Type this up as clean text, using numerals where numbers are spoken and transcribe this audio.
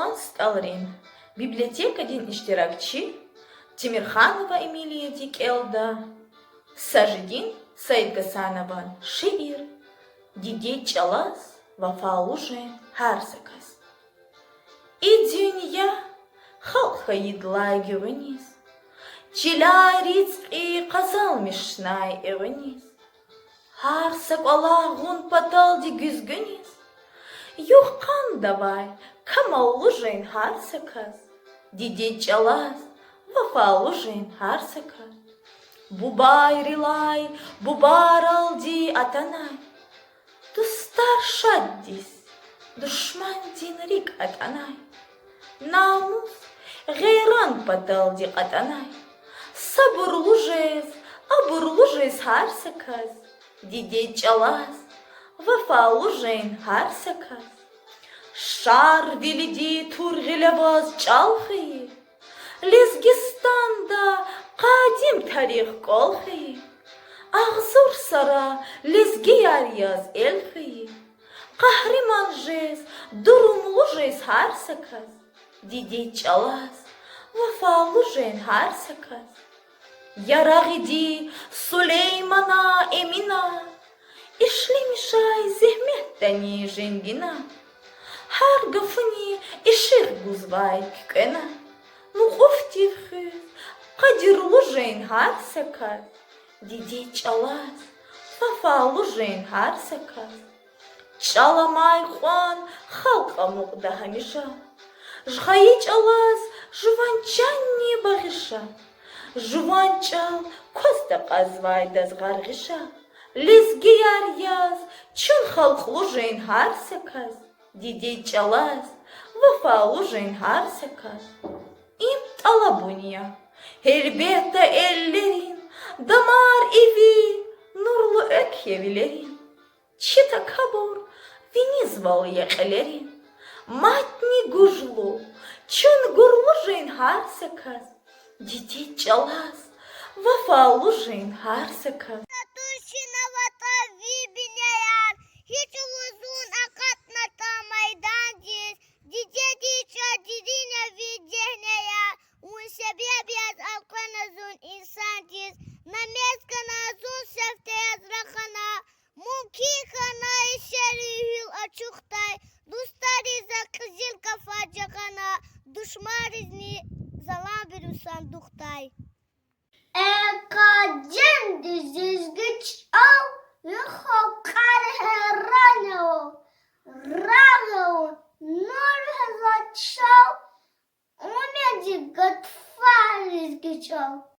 Sultan Stalin, bibliotekadin iştirakçı, Timirhanova Emiliya Dikelda, Sajidin Said Gasanovan şiir, Dide çalas, Vafalujen Harsakaz. И dünya halka yidlay veniz, Çilarits'i kazalmışnay eveniz, Harsak Allah'un pataldi güzgüniz, Yuhkan davay kamallujen harsakaz, Dide çalas, Vafalujen harsakaz. Bubay rilay, bubar aldi atanay, Dustar şaddis, düşman dinrik atanay, Namus, geyran pataldi atanay, aburlujez harsakaz, Dide çalas, Vafalujen harsakaz. Şar vilidi turgilevaz çalhıyı, Lezgistan'da kadim tarih kolhıyı, Ağzur sara lezgi yaryaz elhıyı, Kahraman jez, durumlu jez harsakaz, Dide çalas, Vafalujen harsakaz. Yarağidi Süleymana emina, İşlemişay zehmettani jengina, Har gafını işir guzvay kükena, Muğuftivhız, Kadirlujen harsakaz, Dide çalas, Vafalujen harsakaz. Çalamay xuan halka muqda hamişa, Jhayi çalas, Jvançanni bağışa, Jvançal kosta qazvay dazgargışa, Lezgi yaryaz, Çun halklujen harsakaz, Dide çalas, Vafalujen harsakaz. İm talabunya, Elbette ellerin, Damar evi, nurlu ökyevilerin, Çita kabur, Vinizval yekelerin, Matni gujlu, Çun gurlujen harsakaz, Dide çalas, Vafalujen harsakaz. Тушиновата вибинеян, hiç uzun akatmata maydancız, Dice diça didine videhneya, Un sebebiyaz alkanazun insancız, Nameskana zun sefteyaz rakana, Munkikana işerihül açuktay, Dustariza kızıl kafacakana, Düşmarizni zalan virüsan duktay. Ekacın düzgüç al, Yuhokar herrano, Rano, Nur hazat şal, Umeci gatfariz güç al.